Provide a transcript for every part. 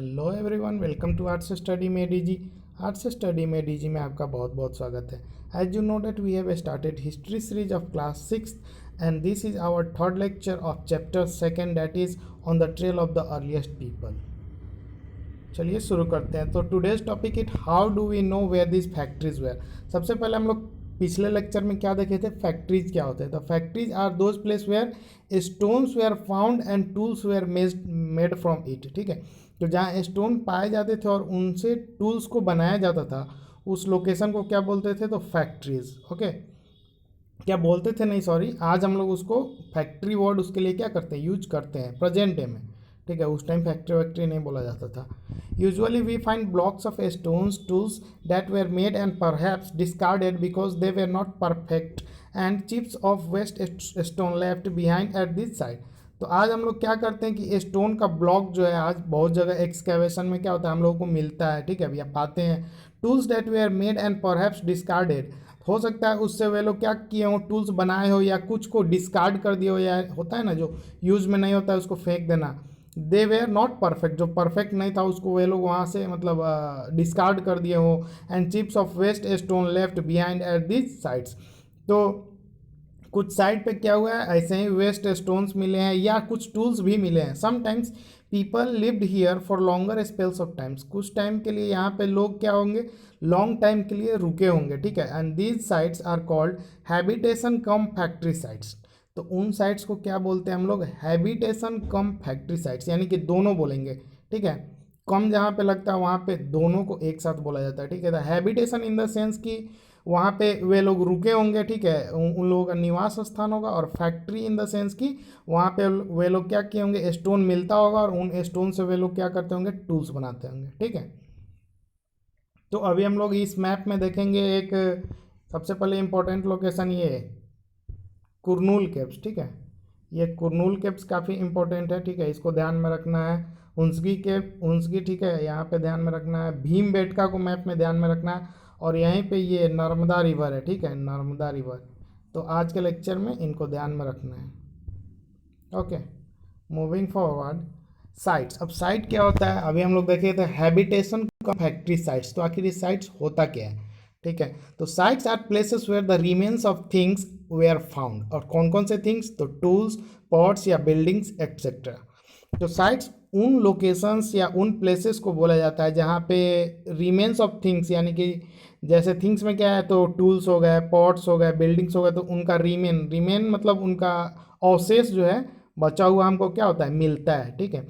Hello everyone, welcome to arts study में DG. Arts study में DG में आपका बहुत बहुत स्वागत है। As you know that we have started history series of class 6 and this is our third lecture of chapter second, that is on the trail of the earliest people. चलिए शुरू करते हैं। तो today's topic it how do we know where this factories were. सबसे पहले हम लोग पिछले लेक्चर में क्या देखे थे, फैक्ट्रीज क्या होते हैं। तो factories are those place where stones were found and tools were made from it. ठीक है, तो जहाँ स्टोन पाए जाते थे और उनसे टूल्स को बनाया जाता था, उस लोकेशन को क्या बोलते थे, तो फैक्ट्रीज। ओके, क्या बोलते थे नहीं, सॉरी, आज हम लोग उसको फैक्ट्री वर्ड उसके लिए क्या करते हैं, यूज करते हैं प्रेजेंट डे में। ठीक है, उस टाइम फैक्ट्री वैक्ट्री नहीं बोला जाता था। Usually we find blocks of stones tools that were made and perhaps discarded because they were not perfect and chips of waste stone left behind at this side. तो आज हम लोग क्या करते हैं कि स्टोन का ब्लॉक जो है आज बहुत जगह एक्सकेवेशन में क्या होता है हम लोगों को मिलता है। ठीक है, अभी आप पाते हैं tools that were made and perhaps discarded. हो सकता है उससे वे लोग क्या किए हो, टूल्स बनाए हो या कुछ को डिस्कार्ड कर दिए हो, या होता है ना जो यूज में नहीं होता है उसको फेंक देना। दे वेयर नॉट परफेक्ट, जो परफेक्ट नहीं था उसको वे लोग वहाँ से मतलब डिस्कार्ड कर दिए हो। And chips of waste stone left behind at this sides. तो कुछ साइड पे क्या हुआ है, ऐसे ही वेस्ट स्टोन्स मिले हैं या कुछ टूल्स भी मिले हैं। Sometimes people lived here for longer spells of times, कुछ टाइम के लिए यहाँ पे लोग क्या होंगे, लॉन्ग टाइम के लिए रुके होंगे। ठीक है, and these sites are called habitation cum factory sites. तो उन साइट्स को क्या बोलते हैं हम लोग, हैबिटेशन कम फैक्ट्री साइट्स, यानी कि दोनों बोलेंगे। ठीक है, कम जहाँ पे लगता है वहाँ पे दोनों को एक साथ बोला जाता है। ठीक है, हैबिटेशन इन द सेंस कि वहाँ पे वे लोग रुके होंगे। ठीक है, उन लोगों का निवास स्थान होगा। और फैक्ट्री इन द सेंस कि वहाँ पे वे लोग क्या किए होंगे, स्टोन मिलता होगा और उन स्टोन से वे लोग क्या करते होंगे, टूल्स बनाते होंगे। ठीक है, तो अभी हम लोग इस मैप में देखेंगे एक सबसे पहले इम्पोर्टेंट लोकेशन ये है कुरनूल केव्स। ठीक है, ये कुरनूल केव्स काफ़ी इंपॉर्टेंट है। ठीक है, इसको ध्यान में रखना है। हुंसगी केव, हुंसगी, ठीक है, यहाँ पे ध्यान में रखना है। भीमबेटका को मैप में ध्यान में रखना है। और यहीं पे ये नर्मदा रिवर है। ठीक है, नर्मदा रिवर। तो आज के लेक्चर में इनको ध्यान में रखना है। Okay, moving forward, sites. अब साइट क्या होता है, अभी हम लोग देखे थे हैबिटेशन का फैक्ट्री साइट्स। तो आखिर ये साइट्स होता क्या है। ठीक है, तो sites are places where the remains of things were found. और कौन कौन से थिंग्स, तो टूल्स, पॉट्स या बिल्डिंग्स एक्सेट्रा। तो साइट्स उन लोकेशंस या उन प्लेसेस को बोला जाता है जहाँ पे रिमेन्स ऑफ थिंग्स, यानी कि जैसे थिंग्स में क्या है, तो टूल्स हो गए, पॉट्स हो गए, बिल्डिंग्स हो गए, तो उनका रिमेन मतलब उनका अवशेष जो है बचा हुआ हमको क्या होता है, मिलता है। ठीक है,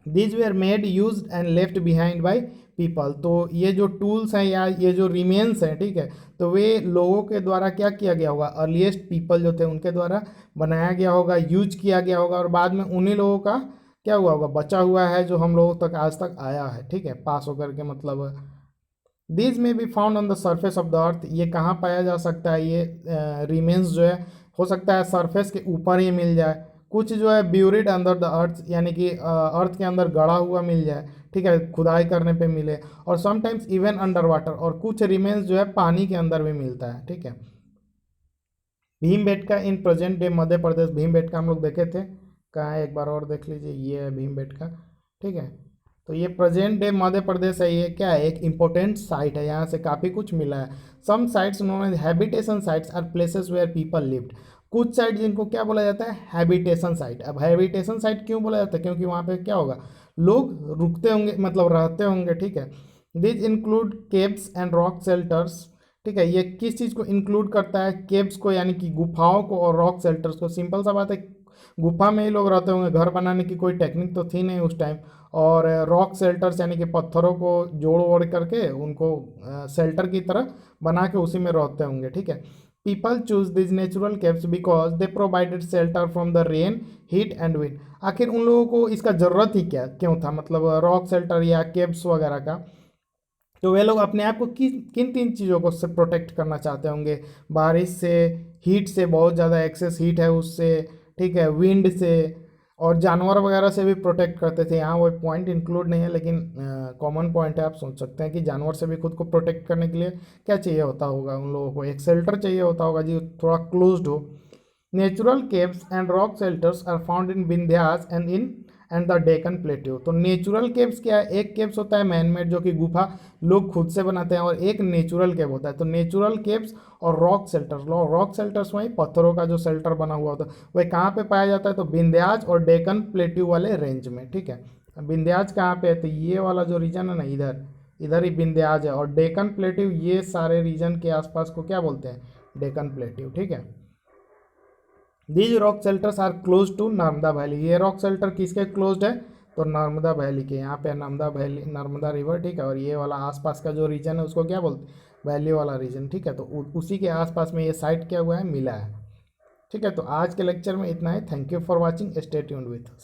these were made use and left behind by people. तो ये जो टूल्स हैं या ये जो रिमेन्स हैं, ठीक है, तो वे लोगों के द्वारा क्या किया गया होगा, अर्लीस्ट पीपल जो थे उनके द्वारा बनाया गया होगा, यूज किया गया होगा, और बाद में उन्हीं लोगों का क्या हुआ होगा, बचा हुआ है, जो हम लोगों तक आज तक आया है। ठीक है, पास होकर के मतलब दीज में be found on the surface of the earth. ये कहाँ पाया जा सकता है, ये रिमेन्स जो है हो सकता है सरफेस के ऊपर ही मिल जाए, कुछ जो है ब्यूरिड अंडर द अर्थ, यानी कि अर्थ के अंदर गड़ा हुआ मिल जाए। ठीक है, खुदाई करने पे मिले। और समटाइम्स इवन अंडर वाटर, और कुछ रिमेन्स जो है पानी के अंदर भी मिलता है। ठीक है, Bhimbetka in present day Madhya Pradesh. Bhimbetka हम लोग देखे थे, कहाँ है एक बार और देख लीजिए, ये है भीमबेटका। ठीक है, तो ये प्रेजेंट डे मध्य प्रदेश है। ये क्या है, एक इंपॉर्टेंट साइट है, यहाँ से काफ़ी कुछ मिला है। Some sites known as habitation sites are places where people lived. कुछ साइट जिनको क्या बोला जाता है, हैबिटेशन साइट। अब हैबिटेशन साइट क्यों बोला जाता है, क्योंकि वहाँ पे क्या होगा, लोग रुकते होंगे, मतलब रहते होंगे। ठीक है, this include caves and rock shelters. ठीक है, ये किस चीज़ को इंक्लूड करता है, केव्स को यानी कि गुफाओं को, और रॉक शेल्टर्स को। सिंपल सा बात है, गुफा में ही लोग रहते होंगे, घर बनाने की कोई टेक्निक तो थी नहीं उस टाइम। और रॉक शेल्टर्स यानी कि पत्थरों को जोड़ वोड़ करके उनको शेल्टर की तरह बना के उसी में रहते होंगे। ठीक है, people choose these natural caves because they provided shelter from the rain, heat and wind. आखिर उन लोगों को इसका ज़रूरत ही क्या क्यों था, मतलब रॉक शेल्टर या केव्स वगैरह का। तो वे लोग अपने आप को किन किन तीन चीज़ों को से प्रोटेक्ट करना चाहते होंगे, बारिश से, हीट से, बहुत ज़्यादा एक्सेस हीट है उससे, ठीक है, विंड से, और जानवर वगैरह से भी प्रोटेक्ट करते थे। यहाँ वो पॉइंट इंक्लूड नहीं है, लेकिन कॉमन पॉइंट है, आप सोच सकते हैं कि जानवर से भी खुद को प्रोटेक्ट करने के लिए क्या चाहिए होता होगा, उन लोगों को एक शेल्टर चाहिए होता होगा जी, थोड़ा क्लोज्ड हो। Natural caves and rock shelters are found in Vindhyas and the Deccan plateau. तो नेचुरल केव्स क्या है, एक केव्स होता है मैन मेड जो कि गुफा लोग खुद से बनाते हैं, और एक नेचुरल केव होता है। तो नेचुरल केव्स और रॉक शेल्टर्स, रॉक शेल्टर्स वहीं पत्थरों का जो शेल्टर बना हुआ होता है वह कहाँ पे पाया जाता है, तो विंध्याज और डेकन प्लेट्यू वाले रेंज में, ठीक है। विंध्याज कहाँ पे है, तो ये वाला जो रीजन है ना, इधर इधर ही विंध्याज है, और डेकन प्लेट्यू ये सारे रीजन के आसपास को क्या बोलते हैं, डेकन प्लेट्यू, ठीक है। These rock shelters are close to Narmada valley. ये रॉक शेल्टर किसके क्लोज्ड है, तो नर्मदा वैली के। यहाँ पे नर्मदा वैली, नर्मदा रिवर, ठीक है। और ये वाला आसपास का जो रीजन है उसको क्या बोलते हैं, वैली वाला रीजन, ठीक है। तो उसी के आसपास में ये साइट क्या हुआ है, मिला है, ठीक है। तो आज के लेक्चर में इतना ही। Thank you for watching, stay tuned with us.